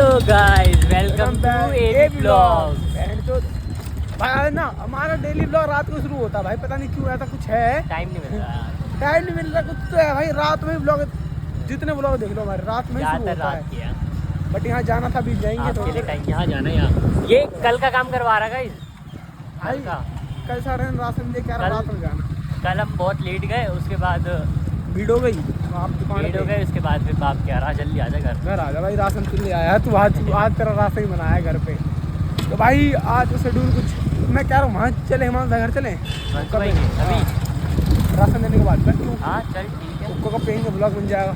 Hello guys, welcome to AB blog. भाई ना हमारा डेली ब्लॉग रात को शुरू होता है भाई, पता नहीं क्यों ऐसा कुछ है, टाइम नहीं मिल रहा यार, टाइम नहीं मिल रहा कुछ तो है भाई। रात में ब्लॉग, जितने ब्लॉग देख लो हमारे रात में ही शुरू होता रात किया। है। बट यहाँ जाना था, बीच जाएंगे आपके लिए तो टाइम यहाँ जाना है। यहाँ ये कल का काम करवा रहा गाइस, भाई कल का। कल सारे राशन लेके आ रहा, रात में जाना। कल हम बहुत लेट गए, उसके बाद भीड़ हो गई, तो आप दुकान लेट हो गए, उसके बाद फिर बाप कह रहा जल्दी आ जा घर। आ जा भाई, राशन तुम ले आया तू, आज तेरा राशन ही बनाया है घर पे। तो भाई आज शेड्यूल कुछ मैं कह रहा हूँ, वहाँ चले, हिमांशु घर चले कब अभी राशन देने के बाद बस क्यों। हाँ चल ठीक है, उसको कब पेंगे, ब्लॉग बन जाएगा।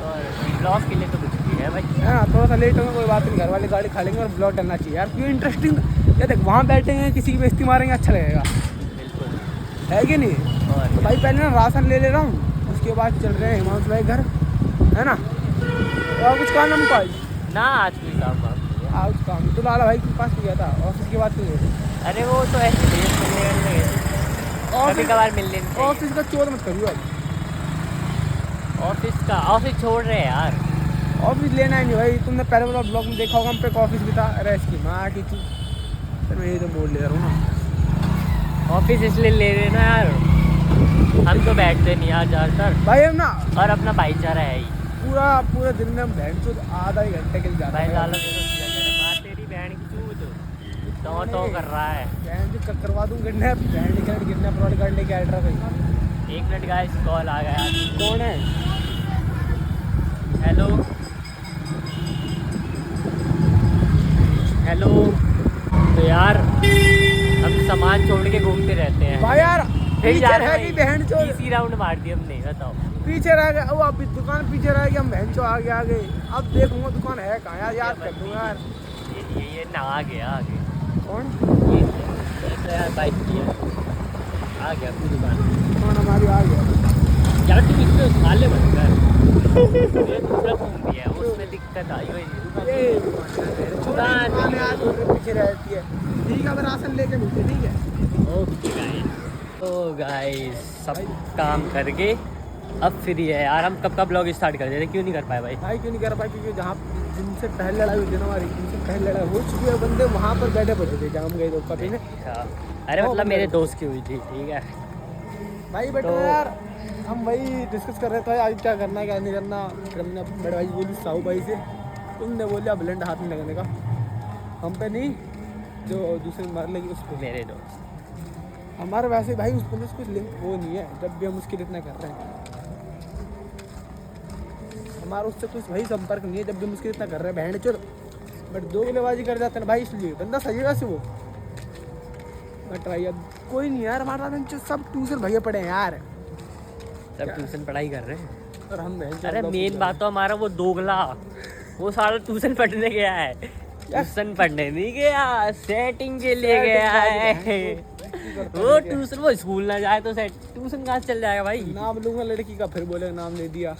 और ब्लॉग के लिए तो कुछ भी है भाई। है ना, थोड़ा सा लेट होगा कोई बात नहीं, घर वाले गाड़ी खा लेंगे और ब्लॉग डलना चाहिए यार, क्यों इंटरेस्टिंग। या देख वहाँ बैठेंगे, किसी की बेइज्जती मारेंगे, अच्छा लगेगा, बिल्कुल है कि नहीं। और तो भाई पहले ना राशन ले रहा हूँ, उसके बाद चल रहे हैं हिमांशु भाई घर, है ना। और कुछ काम हमको आज ना, आज कोई काम वाम नहीं है। आज काम तो लाला भाई के पास गया था, ऑफिस की बात नहीं है। अरे वो तो ऐसे देश मिलने कभी कभार मिल लेते हैं। ऑफिस का चोर मत करियो आज, ऑफिस छोड़ रहे हैं यार। ऑफिस लेना ही नहीं भाई। तुमने पहले वाला ब्लॉग में देखा होगा, हम पे एक ऑफिस भी था। अरे इसकी माँ की चीज, तो मैं यही तो बोल ले रहा हूँ ना। ऑफिस इसलिए ले रहे ना यार, हम तो बैठते नहीं यार ज़्यादातर, भाई हम ना और अपना भाईचारा है ही। पूरे दिन में हम बहन चो आधा ही घंटे के लिए जाते भाई हैं। लालो मार तेरी बहन की चूत तो कर रहा है। बहन जो करवा दूँ गिरने, बहन निकल गिरने अपलोड करने के एड्रेस भाई। 1 मिनट गाइस, कॉल आ गया। कौन है? Hello hello. तो यार हम सामान छोड़ के घूमते रहते हैं भाई यार फिर जा पीछे रहे रह हैं गई बहन चो, तीसरी राउंड मार दी हमने, बताओ। पीछे रह गए वो, अभी दुकान पीछे रह गई, हम बहन चो आगे। अब देखूंगा दुकान है कहाँ यार, याद कर दूंगा यार। ये ना आ गया आगे। कौन? ये तो यार बाइक की है, आ गया अपनी दुकान। कौन हमारी आ गया यार तुम इसमें साले बनकर ये दूसरा फोन दिया है, उसमें दिक्कत आई हुई ये दुकान यार पीछे रहती है। ठीक है, अब राशन लेके मिलते, ठीक है। ओके गाइस, तो गाइस सब काम करके अब फ्री है यार। हम कब का ब्लॉग स्टार्ट कर देते, क्यों नहीं कर पाए भाई? भाई क्यों नहीं कर पाए? क्योंकि जहाँ जिनसे पहले लड़ाई हुई थी ना हमारी, जिनसे पहले लड़ाई हो चुकी है, बंदे वहाँ पर बैठे पड़े थे जहाँ हम गए थे कभी ने। अरे मतलब मेरे दोस्त की हुई थी, ठीक है भाई बेटा तो- यार हम वही डिस्कस कर रहे थे आज क्या करना है क्या नहीं करना। फिर हमने बड़े भाई बोली साहू भाई से, उनने बोला ब्लेंड हाथ में लगाने का, हम पे नहीं, जो दूसरे मार लेगी उस पर। मेरे दोस्त हमारे वैसे भाई उस पुलिस कुछ लिंक वो नहीं है, जब भी हम उसके लिए इतना कर रहे हैं, हमारा उससे कुछ भाई संपर्क नहीं है, जब भी हम उसके लिए इतना कर रहे हैं बहन चोर। बट दो गिलेबाजी कर जाते हैं भाई, इसलिए बंदा सही है वैसे वो। बट भाई अब कोई नहीं यार, हमारा सब ट्यूशन भैया पड़े हैं यार, सब ट्यूशन पढ़ाई कर रहे हैं। और हम बहन चोद अरे लोग मेन कुछ बात तो हमारा वो दोगला, वो सारा ट्यूशन पढ़ने गया है। ट्यूशन पढ़ने नहीं गया, सेटिंग के लिए गया है। वो ट्यूशन, वो स्कूल ना जाए तो ट्यूशन कहाँ से चल जाएगा भाई? नाम लूंगा लड़की का, फिर बोले नाम ले दिया।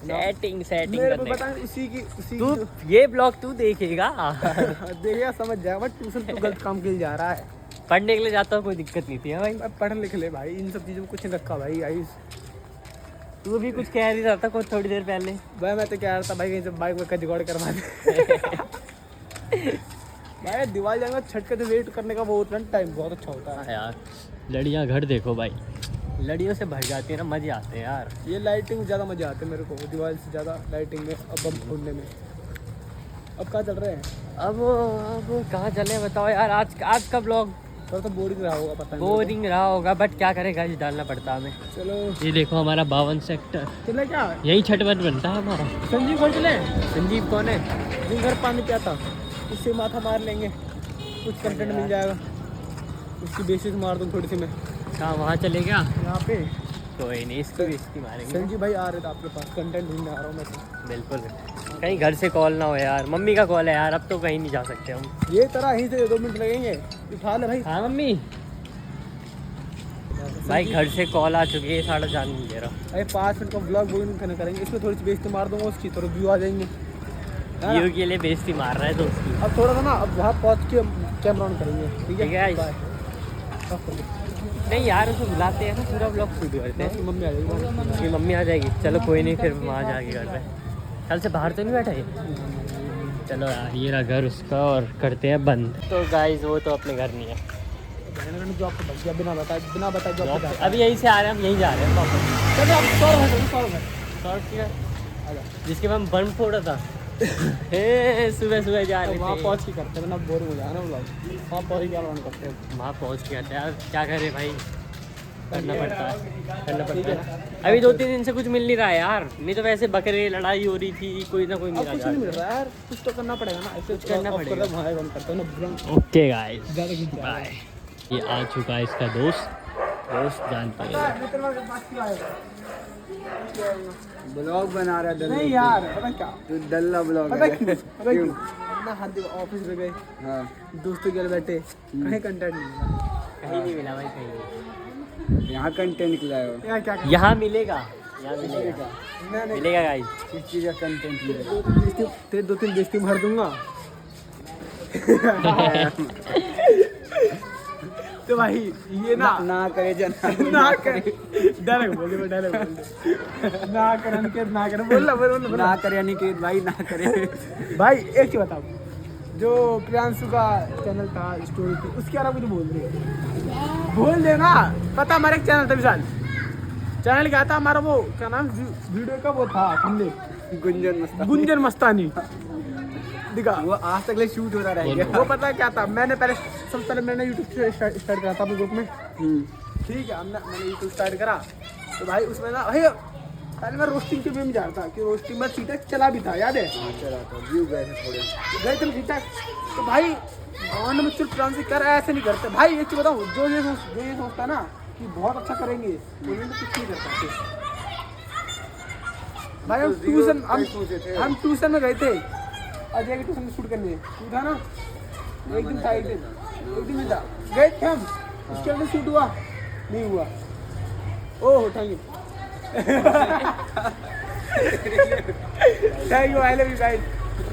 सेटिंग मेरे को करने पता है उसी की तू ये ब्लॉग तू देखेगा देखिए समझ जाएगा। बट ट्यूशन तो गलत काम के लिए जा रहा है। पढ़ने के लिए जाता हूँ, कोई दिक्कत नहीं थी भाई। भाई पढ़ लिख ले भाई, इन सब चीज़ों में कुछ नहीं रखा भाई। आइस तू भी कुछ कह नहीं रहा था कुछ थोड़ी देर पहले। भाई मैं तो कह रहा था भाई कहीं से बाइक में जुगाड़ करवा दे भाई दिवाली जाएंगे, छठ का तो वेट करने का वो टाइम बहुत अच्छा होता है यार लड़ियाँ घर देखो भाई, लड़ियों से भर जाती है ना, मजे आते हैं यार। ये लाइटिंग में ज़्यादा मजे आते हैं मेरे को, दिवाली से ज़्यादा लाइटिंग में अब बम फोड़ने में। अब कहाँ चल रहे हैं? अब कहाँ चले बताओ यार। आज का ब्लॉग थोड़ा तो बोरिंग रहा होगा, पता नहीं बोरिंग रहा होगा, बट क्या करें गाइस, डालना पड़ता है हमें। चलो ये देखो हमारा 52 सेक्टर, चले क्या यही छठ बट बनता है हमारा। संजीव खोल चले, संजीव कौन है? जिन घर पानी पियाता, उससे माथा मार लेंगे, कुछ कंटेंट मिल जाएगा। उसकी बेसिस मार दूँ थोड़ी सी मैं। कहाँ वहाँ चले क्या? यहाँ पे कोई नहीं, इसकी बेइज्जती मारेंगे। संजीव भाई आ रहे थे आपके पास, कंटेंट ढूंढने आ रहा हूँ मैं तो। बिल्कुल, कहीं घर से कॉल ना हो यार। मम्मी का कॉल है यार, अब तो कहीं नहीं जा सकते हम। ये तरह यहीं से 2 मिनट लगेंगे, उठा ले भाई। हाँ मम्मी, भाई घर से कॉल आ चुकी है, साढ़ा जान नहीं दे रहा। अरे 5 मिनट का ब्लॉग बोलिंग करेंगे, इसमें थोड़ी सी बेइज्जती मार दूंगा उसकी, थोड़ा व्यू आ जाएंगे। व्यू के लिए बेइज्जती मार रहा है दोस्त की। अब थोड़ा सा ना, अब वहाँ पहुँच के कैमरा ऑन करेंगे, ठीक है? ठीक है। बाय। नहीं यार, उसको बुलाते हैं ना, पूरा ब्लॉग शूट करते हैं। मम्मी आ जाएगी। उसकी मम्मी आ जाएगी, चलो कोई नहीं, फिर वहाँ जाके घर पे कल से बाहर तो नहीं बैठा ये? चलो यार ये रहा घर उसका और करते हैं बंद। तो गाइस वो तो अपने घर नहीं है, जॉब पे बच गया बिना बताए जॉब पे। अभी यहीं से आ रहे हैं, हम यहीं जा रहे हैं वापस। चलो अब 100 रुपये शॉर्ट किया जिसके बाद बंद फोड़ा था सुबह सुबह जा रहे वहाँ थे। पहुँच के करते हैं ना, बोरिंग हो जाए ना ब्लॉग। वहाँ पहुँच के क्या करते हैं। वहाँ पहुँच के आते हैं यार, क्या करें भाई, करना पड़ता है। अभी 2-3 दिन से कुछ मिल नहीं रहा है यार, नहीं तो वैसे बकरे लड़ाई हो रही थी, कोई ना कोई अब कुछ नहीं मिल रहा है यार, कुछ तो करना पड़ेगा ना, ऐसे कुछ करना पड़ेगा। करते हैं ना। ओके गाइस ज़्यादा कुछ बाय। ये आ चुका है इसका दोस्त जानते हैं। ब्लॉग बना रहा है नहीं यार, पता क्या, तू डल्ला ब्लॉग पता है क्यों, पता क्यों ना, हर दिन ऑफिस में गए, हाँ दोस्तों के घर बैठे, कहीं कंटेंट नहीं मिला। कहीं नहीं मिला भाई, कहीं नहीं। यहाँ कंटेंट निकला है यार क्या यहाँ मिलेगा, यहाँ मिलेगा, मैं नहीं, मिलेगा गाइस। किस चीज़ का कंटेंट मिला तेरे 2-3 बेइज्जती भर दूंगा। तो भाई ये ना ना करे जना ना करे, डायलॉग बोल दे, डायलॉग बोल दे, ना करन के ना करे, बोल ना करे अनिकेत भाई ना करे। भाई एक चीज बताओ, जो प्रियांशु का चैनल था, स्टोरी थी, उसके बारे में कुछ बोल दे ना। पता हमारा एक चैनल था विशाल, चैनल क्या था हमारा, वो क्या नाम वीडियो का वो था, हमने गुंजन मस्तानी दिखा, वो आज तक ले शूट हो रहा रहेगा। वो पता है क्या था, मैंने पहले सबसे पहले मैंने यूट्यूब स्टार्ट करा था अपने ग्रुप में, ठीक है, मैंने यूट्यूब स्टार्ट करा, तो भाई उसमें ना भाई पहले मैं रोस्टिंग के में जा रहा था, कि रोस्टिंग में सीटा चला भी था, याद है? चला था, व्यू गए थे थोड़े, गए थे सीटा, तो भाई भगवान में चुप प्रांत से कर, ऐसे नहीं करते भाई। एक चीज बताऊँ, जो ये सोचता है ना कि बहुत अच्छा करेंगे, वो ये कुछ नहीं कर पाते भाई। हम ट्यूशन में गए थे, अजय के ट्यूशन में शूट करने, तू था ना, एक दिन नहीं था, गए थे हम, उसके बाद शूट हुआ नहीं हुआ। Oh thank you I love you guys.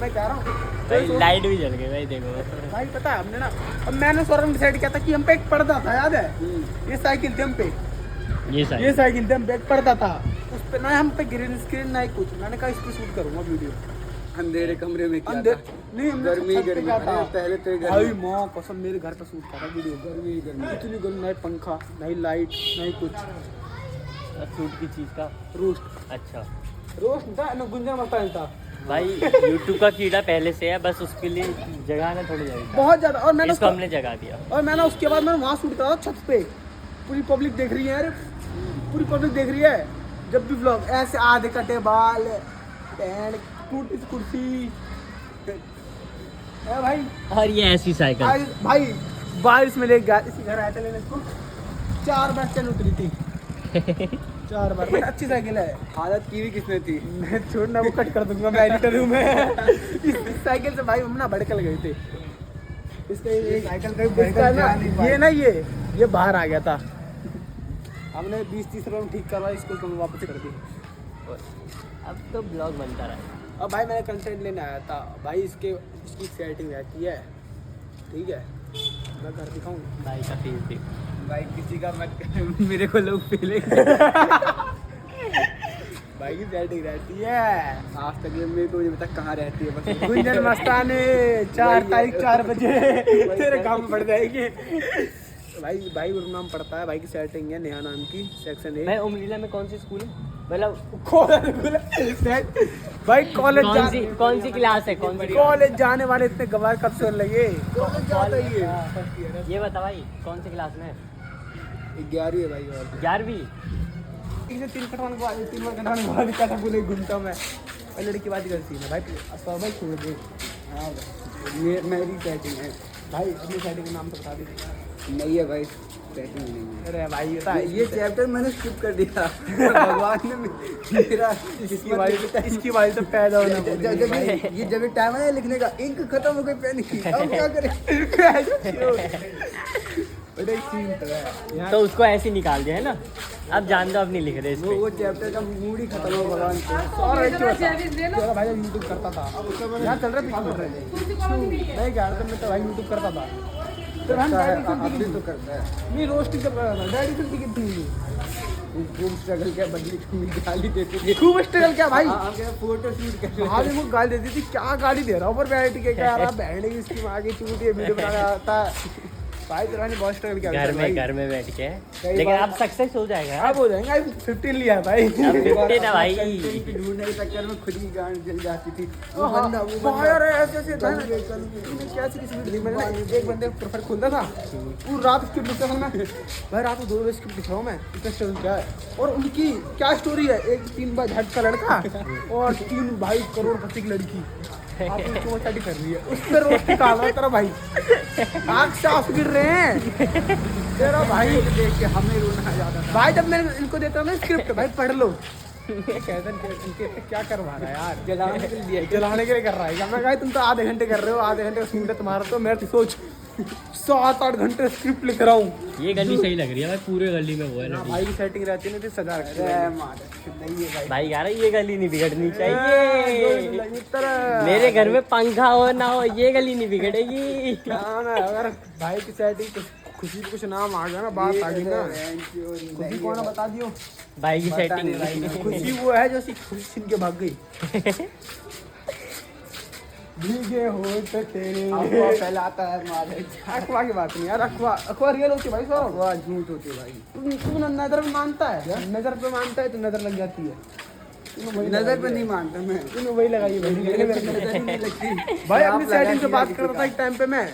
मैं कह रहा हूँ भाई लाइट भी जल गई भाई, देखो भाई, पता है हमने ना, अब मैंने सौरभ डिसाइड किया था कि हम पे एक पर्दा था, याद है? ये साइकिल थी हम पे, ये साइकिल थी हम पे, एक पर्दा था उस पे, ना हम पे ग्रीन स्क्रीन ना ही कुछ, मैंने कहा इस पे शूट करूंगा वीडियो। अंधेरे कमरे में किया था। नहीं, हमने गर्मी छत पे गर्मी किया था। अरे पहले तो भाई गर्मी माँ कसम, मेरे घर पे शूट करा वीडियो, गर्मी इतनी गर्मी, नहीं पंखा नहीं लाइट नहीं कुछ, शूट की चीज का रोस्ट अच्छा था ना, गुंजन मस्तानी था भाई। यूट्यूब का कीड़ा पहले से है, बस उसके लिए जगह ना थोड़ी जगह, बहुत ज्यादा। और मैंने इसको हमने जगह दिया। और मैंने उसके बाद मैंने वहाँ शूट करा छत पे, पूरी पब्लिक देख रही है, अरे पूरी पब्लिक देख रही है, जब भी व्लॉग ऐसे आधे कटे बाल, टूटी सी कुर्सी है भाई। और ये ऐसी साइकिल भाई बारिश में लेके गया, इसी घर आया था लेने इसको, 4 बार चल उतरी थी 4 बार। बट अच्छी साइकिल है। हालत की भी किसने थी? मैं छोड़ना, वो कट कर दूंगा, मैं एडिटर हूँ मैं। इस साइकिल से भाई हम ना भड़कल गए थे, इसका साइकिल ये ना ये बाहर आ गया था, हमने 20-30 रुपये में ठीक करवाया, इसको तो वापस कर दी। अब तो ब्लॉग बनता रहा। अब भाई मैंने कंटेंट लेने आया था भाई, इसकी सेटिंग रहती है, ठीक है, मैं घर दिखाऊँ भाई का फीस भी भाई किसी का मत मेरे को लोग पीलेंगे। भाई की सेटिंग रहती है। आज तक ये मेरे को नहीं पता कहाँ रहती है, बस गुंजन मस्तानी 4 तारीख 4 बजे तेरे काम में पड़ जाएगी। भाई उर्फ नाम पड़ता है, भाई की सेटिंग है, नेहा नाम की, सेक्शन ए। मैं उमरीला में कौन सी स्कूल है, मतलब भाई कॉलेज कौन सी क्लास है, कौन सी कॉलेज जाने वाले इतने गवार कब से लगे, कॉलेज जाता ही है। ये बता भाई कौन सी क्लास में है? 11वीं है भाई। और 11वीं। 3 कटवाने के बाद 3 बार कटवाने के बाद क्या था, बोले घूमता मैं, और लड़की बात करती है भाई, असर भाई छोड़ दे। हाँ ये मेरी सेटिंग है भाई, अपनी सेटिंग का नाम तो बता दीजिए। नहीं है भाई, सेटिंग नहीं है। अरे भाई बता, ये चैप्टर मैंने स्किप कर दिया। भगवान ने मेरा इसकी वाली तो पैदा होना जब टाइम है लिखने का, इंक खत्म हो गई पेन की, अब क्या करें? बड़े सीन तो है यहाँ। तो उसको ऐसे ही निकाल दिया है ना, अब जान दो, अब नहीं लिख रहे इस पे। वो चैप्टर का मूड ही खत्म हो भगवान से। और एक चीज़ बता, भाई यूट्यूब करता था, यहाँ चल रहा है नहीं क्या, मैं तो भाई यूट्यूब करता था, फिर हम अब भी तो करता है। नहीं रोस्टिंग जब कर रहा था, डैडी से टिकट थी खूब स्ट्रगल किया, बदली गाली देते थे। खूब स्ट्रगल किया भाई। हाँ, क्या फोटो शूट कर रहे भाभी को गाली देती थी, क्या गाली दे रहा हूँ ऊपर बैठ के, कह रहा बहन की इसकी माँ की चूती है, वीडियो बनाना आता है। भाई तेरा ने बहुत स्ट्रगल किया घर में बैठ के, लेकिन अब सक्सेस हो जाएगा। अब हो जाएंगे। अब 15 लिया है भाई। 15 ना भाई। कंटेंट की ढूंढने के चक्कर में खुद ही गांड जल जाती थी। वो हाँ, बंदा हाँ यार, ऐसे ऐसे था ना। तूने क्या सीरीज वीडियो मैंने ना, एक बंदे का प्रोफाइल खोलता था, पूरी रात स्क्रिप्ट लिखता था मैं भाई, रात को 2 बजे स्क्रिप्ट लिख रहा हूँ मैं, इतना स्ट्रगल क्या है। और उनकी क्या स्टोरी है, एक 3 बार झट का लड़का और 3 भाई करोड़पति की लड़की आपकी चोटाटी कर रही है, उस पर रोस्ट निकाल रहा है तेरा भाई, आँख से आंसू गिर रहे हैं तेरा भाई देख के हमें रोना आ जाता था। भाई। जब मैं इनको देता हूँ ना स्क्रिप्ट, भाई पढ़ लो, कहते हैं इनके क्या करवा रहा है यार, जलाने के लिए जलाने के लिए कर रहा है क्या। मैं कहा तुम तो आधे घंटे कर रहे हो, आधे घंटे का शूट है तुम्हारा, तो मैं तो सोच 7-8 घंटे स्क्रिप्ट लिख रहा हूँ। ये गली सही लग रही है भाई, पूरे गली में वो है ना। भाई की सेटिंग रहती है, नहीं तो सजा रखती है। नहीं है भाई। भाई यार ये गली नहीं बिगड़नी चाहिए। इस तरह मेरे घर में पंखा हो ना हो, ये गली नहीं बिगड़ेगी। हाँ ना, अगर भाई की सेटिंग खुशी को कुछ नाम आ गया ना, बात आ गई ना, खुशी कौन है बता दियो। भाई की सेटिंग खुशी वो है जो खुशी छीन के भाग गई। भीगे होठ तेरे अफवाह फैलाता है मारे। अखवा की बात नहीं यार, अखवा रियल होती है भाई, सौ अफवाह झूठ होती है भाई। तू नजर पे मानता है, नजर पे मानता है तो नजर लग जाती है। नजर पे नहीं मानता मैं। तूने वही लगाई है नजर ही नहीं लगती। भाई। आप अपनी लगा सेटिंग से दिया बात कर किसी रहा था एक टाइम पे मैं,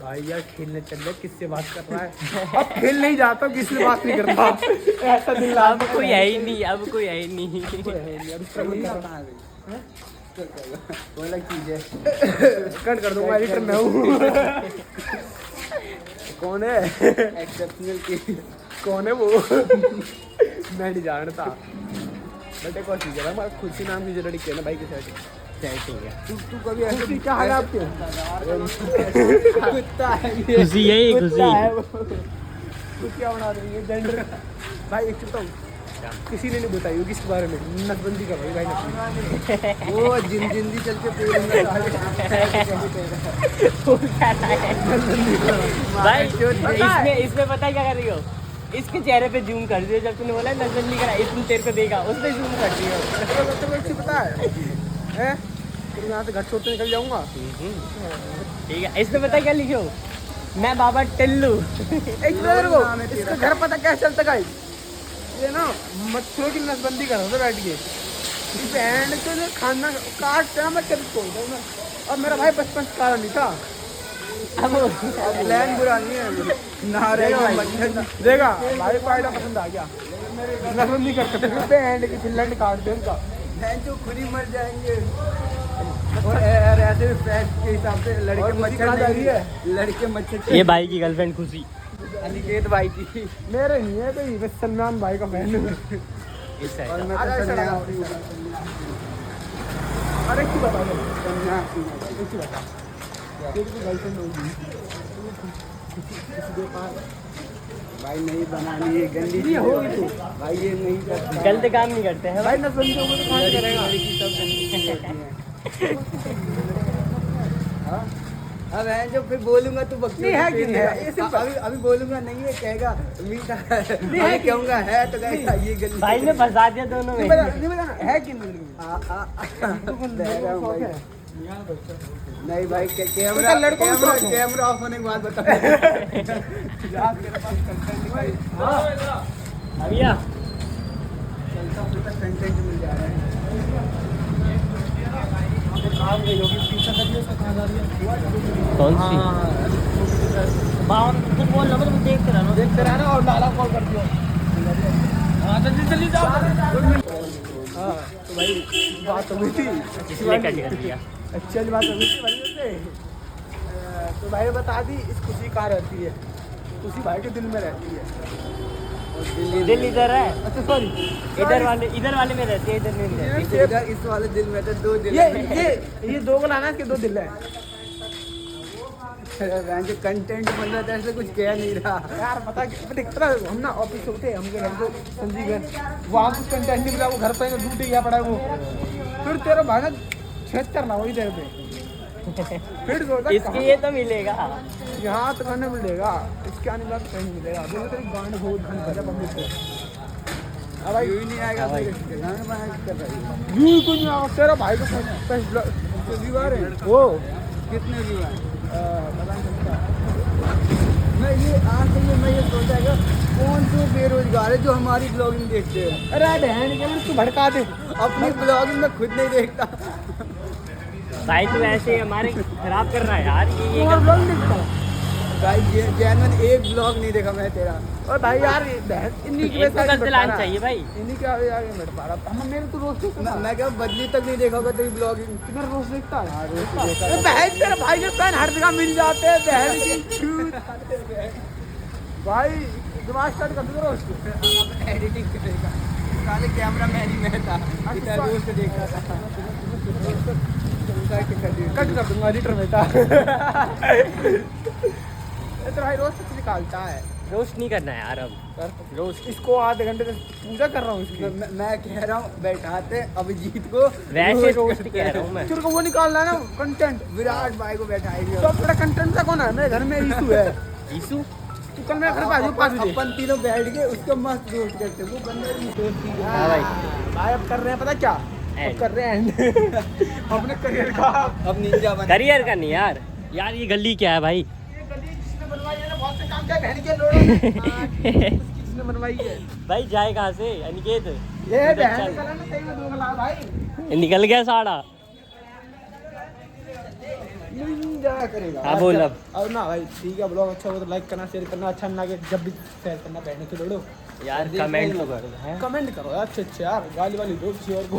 भाई यार खेलने चल रहा है, किससे बात कर रहा है। अब खेल नहीं जाता, किससे बात नहीं करता, ऐसा दिल अब कोई है ही नहीं, अब कोई है ही नहीं। वो अलग चीज है। कट कर दूंगा, एडिटर मैं हूँ। कौन है एक्सेप्शनल की। कौन है वो, मैं नहीं जानता। बट एक और चीज है, हमारा खुशी नाम की जो लड़की है ना भाई की सेटिंग, सेटिंग है। तू कभी ऐसे खुशी क्या हाल है आपके। कुत्ता है ये। खुशी यही कुत्ता है खुशी। वो। खुशी क्या बना रही है जेंडर। भाई एक चुपता हूँ, किसी ने नहीं बताई होगी इसके बारे में, नसबंदी का भाई नसबंदी। वो जिंदी चल के पूरे में भाई इसमें पता है क्या कर रही हो, इसके चेहरे पे जूम कर दियो। जब तूने बोला नजबंदी करा, इसने तेरे पे देखा, उसने जूम कर दिया। तो अच्छी पता है तो यहाँ से घर छोड़ के निकल जाऊंगा। ठीक है, इसमें पता है क्या लिखो, मैं बाबा टिल्लू। एक ब्रदर को इसका घर पता क्या चलता गाइस, ये ना मच्छरों की नसबंदी कर रहा था बैठ के, बैंड से जो खाना काटते हैं मैं कभी छोड़ता हूँ। और मेरा भाई बचपन से काला नहीं था। अब प्लान बुरा नहीं है ना रहेगा। देखा भाई को आइडिया पसंद आ गया, नसबंदी करते थे, बैंड की चिल्लट काटते हैं उनका। जो खुद ही मर जाएंगे। और ऐसे फैट के हिसाब से लड़के मच्छर जा रही है, लड़के मच्छर। ये भाई की गर्लफ्रेंड खुशी। अनिकेत भाई की। मेरे नहीं है कोई, मैं सलमान भाई का फैन हूँ। इस और साइड मैं आजा तो ऐसा लगा। अरे की बता दो, एक ही बता, तेरी कोई गर्लफ्रेंड होगी किसी के पास? भाई नहीं बनानी है गंदी नहीं होगी तो भाई ये नहीं करता। गलत काम नहीं करते हैं भाई नसबंदी होगी तो कौन करेगा। लड़की सब गंदी होती है। अब है जो फिर बोलूंगा तो बकचोदी नहीं है कि पेश नहीं है, होगा। ये सिंपल। अभी बोलूंगा नहीं है, कहेगा मीठा है, नहीं है अभी कि- कहूंगा है तो कहेगा ये गंदी। भाई ने फंसा दिया दोनों में। नहीं बताना है कि नहीं। दे रहा हूं भाई। नहीं भाई बेटा, लड़कों को शौक है। कैमरा ऑफ होने के बाद बता। भैया कंटेंट मिल जा रहा है। कौन सी बावन कुछ बोल रहा हूँ, देखते रहना। देखते रहना और लाला कॉल कर दियो। हाँ जल्दी जल्दी जाओ। हाँ तो भाई बात हो गई थी, इसलिए कट कर दिया। अच्छी वाली बात हो गई थी भाई से। तो भाई बता दी इस खुशी कहाँ रहती है, खुशी भाई के दिल में रहती है। दिल इधर है, अच्छा सॉरी, इधर वाले में रहती है, इधर नहीं रहती। इधर इस वाले दिल में तो 2 दिल ये 2 को लाना है, इसके 2 दिल है जो कंटेंट बन रहा था ऐसे कुछ कह नहीं रहा यार। पता हम ना ऑफिस से उठे, हम घर से संजीव गए, वहाँ कुछ कंटेंट नहीं मिला, वो घर पे ड्यूटी गया पड़ा है वो। फिर तेरा भाई ना छेद करना वही देर पे, फिर सोचा इसके ये तो मिलेगा। यहाँ तो करने मिलेगा, इसके आने वाला कहीं नहीं मिलेगा। बोलो तेरी गांड बहुत धन भरा पब्लिक को। हाँ भाई व्यू ही नहीं आएगा हाँ भाई। फिर गाना बना कर रही है। व्यू कुछ नहीं आएगा तेरा भाई को पेस्ट ब्लॉग तो व्यू आ रहे हैं वो कितने व्यू आए? पता नहीं चलता। मैं ये आज से मैं ये सोचा कि कौन से बेरोजगार है जो हमारी ब्लॉगिंग देखते हैं। अरे बहन के तू भड़का दे अपनी ब्लॉगिंग में खुद नहीं देखता। भाई तू ऐसे हमारे खराब कर रहा है यार, ये और गलत ब्लॉग है। देखता हूँ। भाई जैनवन एक ब्लॉग नहीं देखा मैं तेरा। और भाई यार ये बहन इन्हीं की एक वजह तो से गलत लाना चाहिए भाई। इन्हीं के आगे मिट पा रहा हम मेरे तो रोज देखता मैं क्या बदली तक नहीं देखा होगा तेरी ब्लॉगिंग। मेरा रोज देखता है हाँ, रोज तो देखा अरे बहन तेरे भाई के फैन हर जगह मिल जाते हैं बहन की भाई दिमाग स्टार्ट कर दो रोज अब एडिटिंग करेगा। साले कैमरा मैन ही मैं था। इतना रोज से देख रहा था। कट कर दूंगा एडिटर बेटा तो भाई रोज कुछ निकालता है रोस्ट नहीं करना है यार अब। रोस्ट इसको आधे घंटे तक पूजा कर रहा हूँ इसकी मैं कह रहा हूँ बैठाते अभिजीत को वैसे रोस्ट कह रहा हूँ मैं। तेरे को वो निकालना है ना कंटेंट विराट भाई को बैठाएगी। तो तेरा कंटेंट का कौन है मेरे घर में इशू है यीशु तू कल मेरे घर पे आ जाओ पास अपन तीनों बैठ के उसको मस्त रोस्ट करते वो बंदे की दोस्ती है। हाँ भाई। भाई अब कर रहे हैं पता क्या End. अब कर रहे हैं अपने करियर का अब निंजा बन करियर का नहीं यार, यार ये गली क्या है भाई। ये गली जिसने बनवाई है ना बहुत से काम किया बहन के लोड़ों ने किसने बनवाई है भाई जाए कहाँ से अनिकेत? ये बहन का ना सही में दोगला भाई निकल गया साड़ा। निंजा करेगा। हाँ बोल अब। अब ना भाई ठीक है ब्लॉग अच्छा हो तो लाइक करना शेयर करना अच्छा ना लगे जब भी शेयर करना बहन के लोड़ो यार कमेंट तो कर दो हैं? कमेंट करो यार अच्छे यार गाली वाली दो किसी और को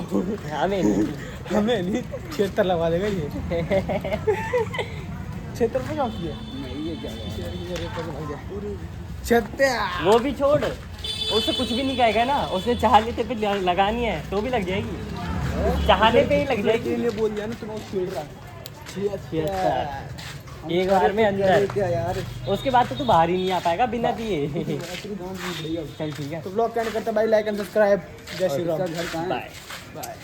हमें नहीं। हमें नहीं क्षेत्र लगवा देगा ये क्षेत्र में कहाँ किया नहीं ये क्या छत्ते वो भी छोड़, उससे कुछ भी नहीं कहेगा ना, उसने चाह लेते पे लगानी है तो भी लग जाएगी, चाहने पे ही लग जाएगी। ने बोल दिया ना तुम खेल रहा एक बार में अंदर, क्या यार। उसके बाद तो तू बाहर ही नहीं आ पाएगा बिना दिए। चल ठीक है, तो ब्लॉग कैंड करता भाई लाइक एंड सब्सक्राइब जय श्री राम इसका घर कहाँ है? बाय। बाय